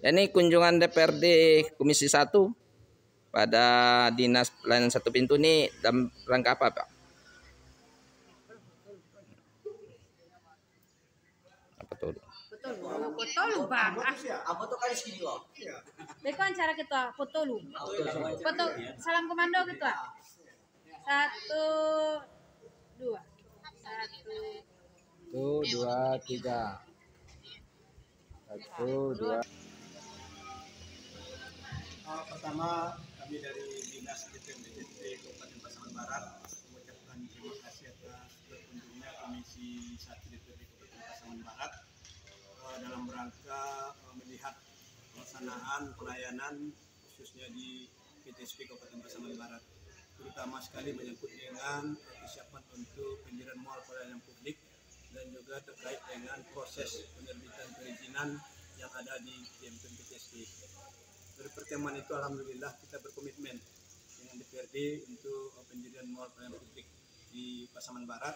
Ya, ini kunjungan DPRD Komisi 1 pada Dinas Pelayanan Satu Pintu ini dalam rangka apa, Pak? Apa tuh? Betul, Bang. Apa tuh kali segini loh? Beko cara kita foto lu. Foto salam komando kita. 1 2 1 2 3 1 2. Pertama, kami dari Dinas DPMTSP Kabupaten Pasaman Barat mengucapkan terima kasih atas berkunjungnya Komisi 1 DPRD Kabupaten Pasaman Barat dalam rangka melihat pelaksanaan pelayanan khususnya di PTSP Kabupaten Pasaman Barat, terutama sekali menyangkut dengan kesiapan untuk pendirian mall pelayanan publik dan juga terkait dengan proses penerbitan perizinan yang ada di PTSP. Dari pertemuan itu alhamdulillah kita berkomitmen dengan DPRD untuk pendirian mall pelayanan publik di Pasaman Barat,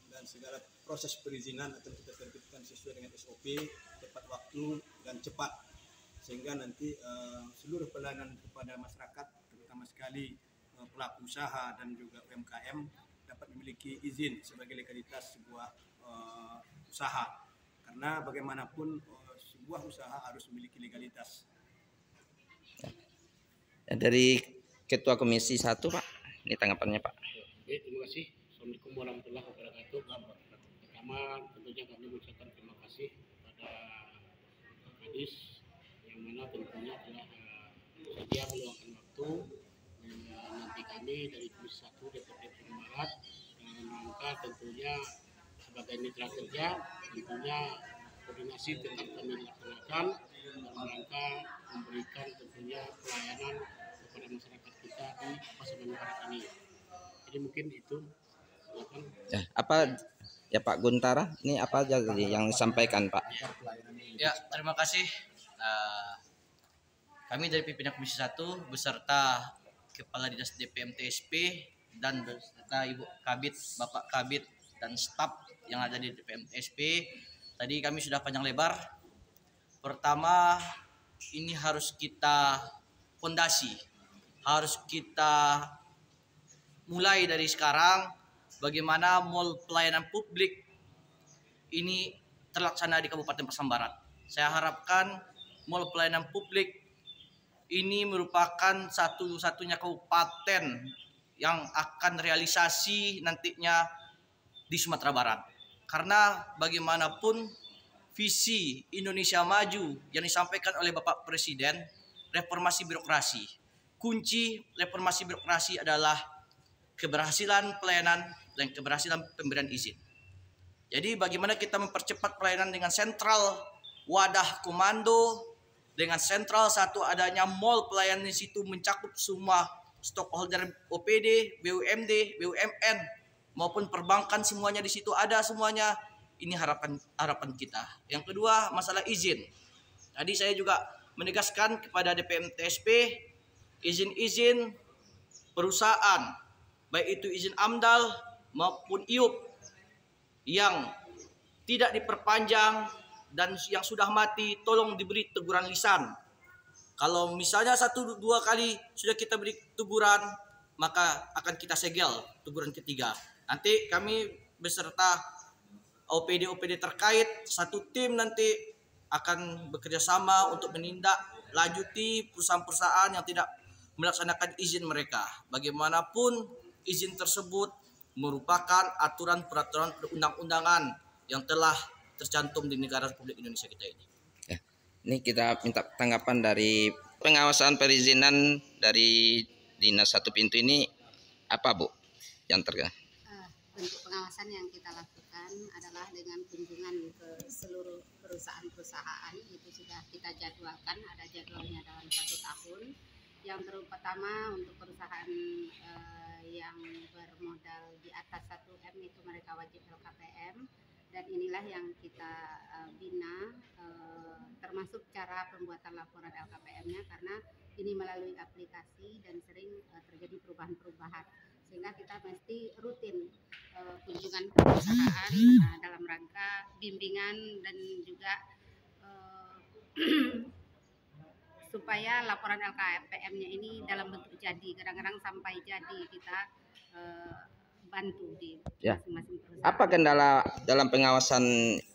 dan segala proses perizinan akan kita terbitkan sesuai dengan SOP, tepat waktu dan cepat, sehingga nanti seluruh pelayanan kepada masyarakat, terutama sekali pelaku usaha dan juga UMKM dapat memiliki izin sebagai legalitas sebuah usaha, karena bagaimanapun sebuah usaha harus memiliki legalitas. Dari Ketua Komisi 1, Pak, ini tanggapannya, Pak. Terima kasih. Assalamualaikum warahmatullahi wabarakatuh. Pertama, tentunya kami mengucapkan terima kasih kepada Pak Kadis yang mana tentunya telah sedia meluangkan waktu nanti kami dari Komisi 1 DPRD Pasaman Barat dalam rangka tentunya sebagai mitra kerja, tentunya koordinasi tetap kami laksanakan dalam rangka memberikan tentunya pelayanan kepada masyarakat kita di Pasaman Barat ini. Jadi mungkin itu. Ya, apa ya Pak Guntara? Ini apa aja yang disampaikan, Pak? Ya, terima kasih. Kami dari pimpinan Komisi 1 beserta Kepala Dinas DPMTSP dan beserta Ibu Kabid, Bapak Kabid dan staf yang ada di DPMTSP. Tadi kami sudah panjang lebar. Pertama, ini harus kita fondasi, harus kita mulai dari sekarang bagaimana mall pelayanan publik ini terlaksana di Kabupaten Pasaman Barat. Saya harapkan mall pelayanan publik ini merupakan satu-satunya kabupaten yang akan realisasi nantinya di Sumatera Barat. Karena bagaimanapun visi Indonesia Maju yang disampaikan oleh Bapak Presiden, reformasi birokrasi. Kunci reformasi birokrasi adalah keberhasilan pelayanan dan keberhasilan pemberian izin. Jadi bagaimana kita mempercepat pelayanan dengan sentral wadah komando, dengan sentral satu adanya mall pelayanan di situ mencakup semua stockholder OPD, BUMD, BUMN maupun perbankan, semuanya di situ ada semuanya. Ini harapan kita. Yang kedua, masalah izin. Tadi saya juga menegaskan kepada DPMTSP, izin-izin perusahaan, baik itu izin AMDAL maupun IUP yang tidak diperpanjang dan yang sudah mati, tolong diberi teguran lisan. Kalau misalnya 1-2 kali sudah kita beri teguran, maka akan kita segel teguran ketiga. Nanti kami beserta OPD-OPD terkait satu tim nanti akan bekerja sama untuk menindaklanjuti perusahaan-perusahaan yang tidak melaksanakan izin mereka. Bagaimanapun izin tersebut merupakan aturan-peraturan perundang-undangan yang telah tercantum di negara Republik Indonesia kita ini. Ya, ini kita minta tanggapan dari pengawasan perizinan dari Dinas Satu Pintu ini apa, Bu? Yang terkait bentuk pengawasan yang kita lakukan adalah dengan kunjungan ke seluruh perusahaan-perusahaan. Itu sudah kita jadwalkan, ada jadwalnya dalam 1 tahun. Yang pertama untuk perusahaan yang bermodal di atas 1M itu mereka wajib LKPM, dan inilah yang kita bina, termasuk cara pembuatan laporan LKPM-nya, karena ini melalui aplikasi dan sering terjadi perubahan-perubahan, sehingga kita mesti rutin kunjungan ke perusahaan dalam rangka bimbingan dan juga supaya laporan LKPM-nya ini dalam bentuk jadi. Kadang-kadang sampai jadi kita bantu di Ya. masing-masing perusahaan. Apa kendala dalam pengawasan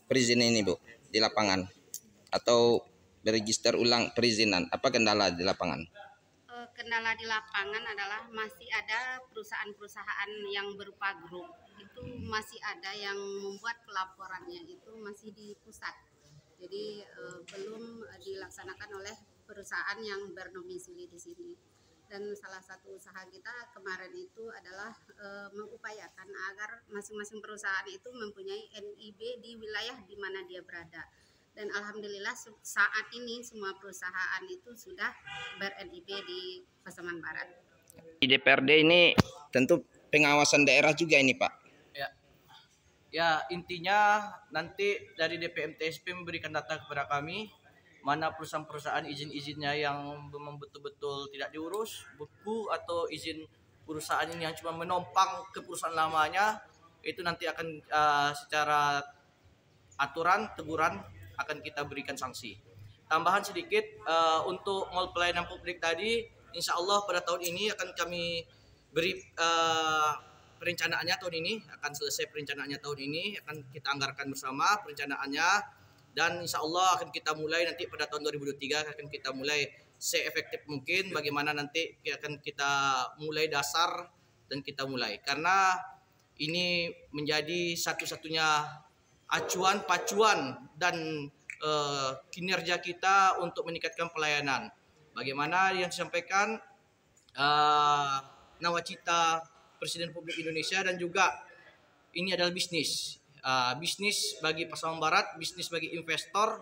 perizinan ini, Bu, di lapangan? Atau beregister ulang perizinan? Apa kendala di lapangan? Kendala di lapangan adalah masih ada perusahaan-perusahaan yang berupa grup. Itu masih ada yang membuat pelaporannya itu masih di pusat. Jadi belum dilaksanakan oleh perusahaan yang berdomisili di sini. Dan salah satu usaha kita kemarin itu adalah mengupayakan agar masing-masing perusahaan itu mempunyai NIB di wilayah di mana dia berada. Dan alhamdulillah saat ini semua perusahaan itu sudah ber-NIB di Pasaman Barat. Di DPRD ini tentu pengawasan daerah juga ini, Pak. Ya, intinya nanti dari DPMTSP memberikan data kepada kami mana perusahaan-perusahaan izin-izinnya yang memang betul-betul tidak diurus, buku atau izin perusahaan ini yang cuma menompang ke perusahaan lamanya, itu nanti akan secara aturan teguran akan kita berikan sanksi. Tambahan sedikit untuk mall pelayanan publik tadi, insya Allah pada tahun ini akan kami beri perencanaannya tahun ini, akan selesai perencanaannya tahun ini, akan kita anggarkan bersama perencanaannya, dan insya Allah akan kita mulai nanti pada tahun 2023 akan kita mulai se-efektif mungkin bagaimana nanti akan kita mulai dasar dan kita mulai, karena ini menjadi satu-satunya acuan, pacuan dan kinerja kita untuk meningkatkan pelayanan. Bagaimana yang disampaikan nawacita Presiden Republik Indonesia, dan juga ini adalah bisnis. Bisnis bagi Pasaman Barat, bisnis bagi investor,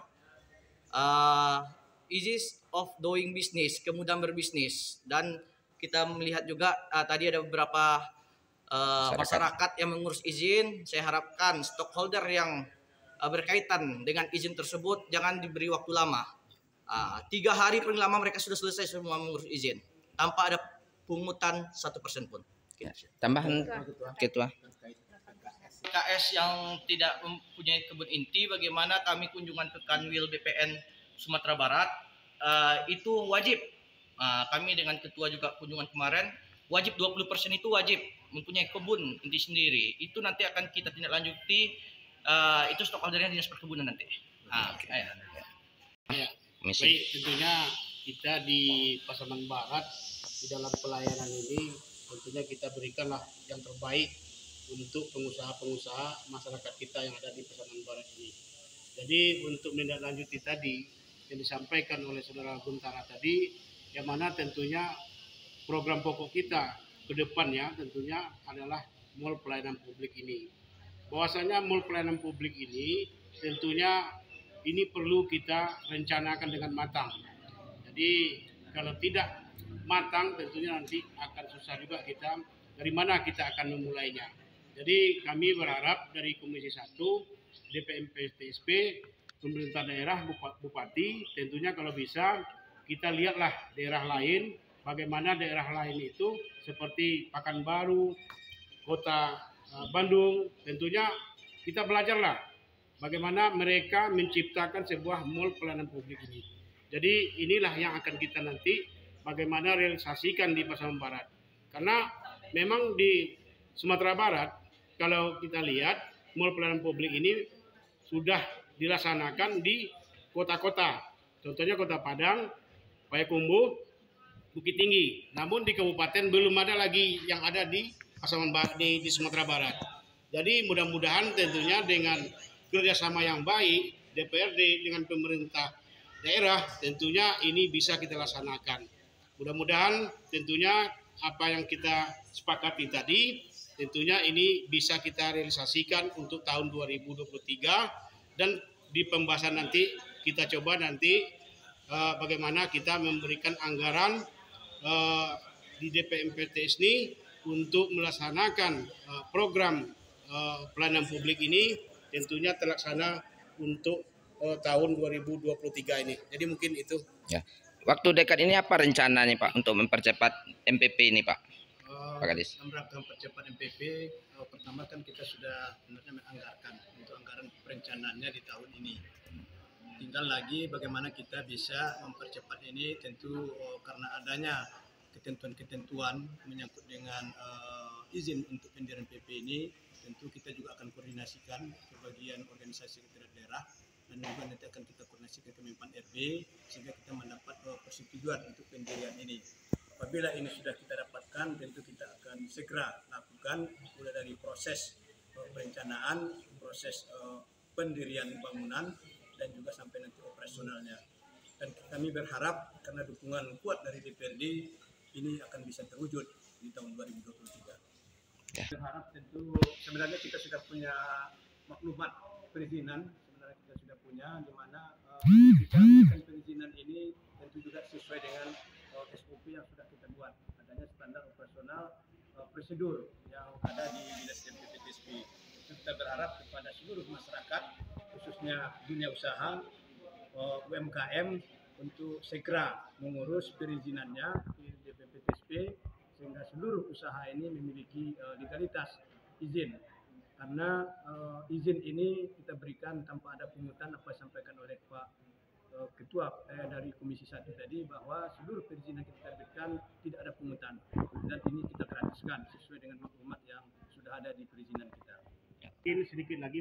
ease of doing business, kemudahan berbisnis. Dan kita melihat juga tadi ada beberapa masyarakat yang mengurus izin. Saya harapkan stockholder yang berkaitan dengan izin tersebut jangan diberi waktu lama. 3 hari paling lama mereka sudah selesai semua mengurus izin tanpa ada pungutan 1% pun. Ya. Tambahan Ketua. KS yang tidak mempunyai kebun inti, bagaimana kami kunjungan ke Kanwil BPN Sumatera Barat, itu wajib. Kami dengan Ketua juga kunjungan kemarin, wajib 20% itu wajib mempunyai kebun inti sendiri. Itu nanti akan kita tindak lanjuti, itu stockholdernya Dinas Perkebunan nanti. Ya, baik, tentunya kita di Pasaman Barat di dalam pelayanan ini tentunya kita berikanlah yang terbaik untuk pengusaha-pengusaha masyarakat kita yang ada di Pasaman Barat ini. Jadi untuk menindaklanjuti tadi yang disampaikan oleh Saudara Guntara tadi, yang mana tentunya program pokok kita ke depannya tentunya adalah mall pelayanan publik ini. Bahwasanya mall pelayanan publik ini tentunya ini perlu kita rencanakan dengan matang. Jadi kalau tidak matang tentunya nanti akan susah juga kita dari mana kita akan memulainya. Jadi kami berharap dari Komisi 1 DPMPTSP, pemerintah daerah, bupati, tentunya kalau bisa kita lihatlah daerah lain, bagaimana daerah lain itu seperti Pekanbaru, Kota Bandung, tentunya kita belajarlah bagaimana mereka menciptakan sebuah mall pelayanan publik ini. Jadi inilah yang akan kita nanti bagaimana realisasikan di Pasaman Barat. Karena memang di Sumatera Barat kalau kita lihat mall pelayanan publik ini sudah dilaksanakan di kota-kota. Contohnya Kota Padang, Payakumbuh, Bukit Tinggi. Namun di kabupaten belum ada lagi yang ada di Pasaman Barat di Sumatera Barat. Jadi mudah-mudahan tentunya dengan kerjasama yang baik DPRD dengan pemerintah daerah tentunya ini bisa kita laksanakan. Mudah-mudahan tentunya apa yang kita sepakati tadi tentunya ini bisa kita realisasikan untuk tahun 2023, dan di pembahasan nanti kita coba nanti bagaimana kita memberikan anggaran di DPMPTS ini untuk melaksanakan program pelayanan publik ini tentunya terlaksana untuk tahun 2023 ini. Jadi mungkin itu. Ya. Waktu dekat ini apa rencananya Pak untuk mempercepat MPP ini Pak? Pak Kadis. Dalam rangka mempercepat MPP, pertama kan kita sudah sebenarnya menganggarkan untuk anggaran perencanaannya di tahun ini. tinggal lagi bagaimana kita bisa mempercepat ini, tentu karena adanya ketentuan-ketentuan menyangkut dengan izin untuk pendirian PP ini, tentu kita juga akan koordinasikan ke bagian organisasi sekretariat daerah dan juga nanti akan kita koordinasikan ke Menpan RB sehingga kita mendapat persetujuan untuk pendirian ini. Apabila ini sudah kita dapatkan, tentu kita akan segera lakukan mulai dari proses perencanaan, proses pendirian bangunan dan juga sampai nanti operasionalnya. Dan kami berharap karena dukungan kuat dari DPRD ini akan bisa terwujud di tahun 2023. Berharap tentu sebenarnya kita sudah punya maklumat perizinan, sebenarnya kita sudah punya di mana perizinan ini tentu juga sesuai dengan SOP yang sudah kita buat, adanya standar operasional prosedur yang ada di Dinas DPPTSP. Kita berharap kepada seluruh masyarakat, khususnya dunia usaha, UMKM, untuk segera mengurus perizinannya di DPPTSP sehingga seluruh usaha ini memiliki legalitas izin. Karena izin ini kita berikan tanpa ada pungutan, apa yang disampaikan oleh Pak Ketua dari Komisi 1 tadi, bahwa seluruh perizinan kita terbitkan tidak ada pungutan dan ini kita gratiskan sesuai dengan maklumat yang sudah ada di perizinan kita. Mungkin sedikit lagi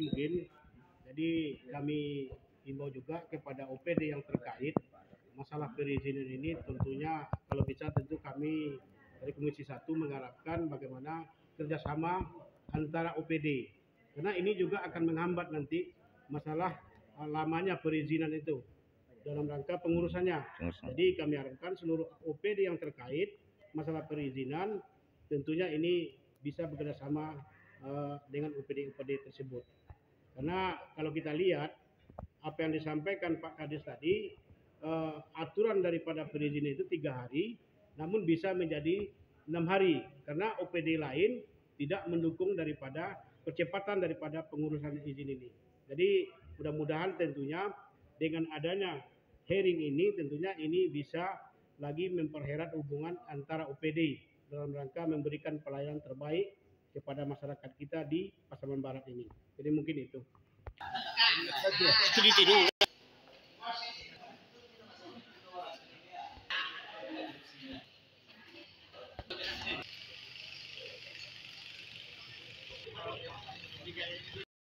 jadi kami himbau juga kepada OPD yang terkait masalah perizinan ini. Tentunya kalau bisa tentu kami dari Komisi 1 mengharapkan bagaimana kerjasama antara OPD, karena ini juga akan menghambat nanti masalah lamanya perizinan itu dalam rangka pengurusannya. Jadi kami harapkan seluruh OPD yang terkait masalah perizinan tentunya ini bisa bekerjasama dengan OPD-OPD tersebut. Karena kalau kita lihat apa yang disampaikan Pak Kades tadi, aturan daripada perizinan itu 3 hari, namun bisa menjadi 6 hari karena OPD lain tidak mendukung daripada percepatan daripada pengurusan izin ini. Jadi mudah-mudahan tentunya dengan adanya hearing ini tentunya ini bisa lagi memperherat hubungan antara OPD dalam rangka memberikan pelayanan terbaik kepada masyarakat kita di Pasaman Barat ini. Jadi mungkin itu.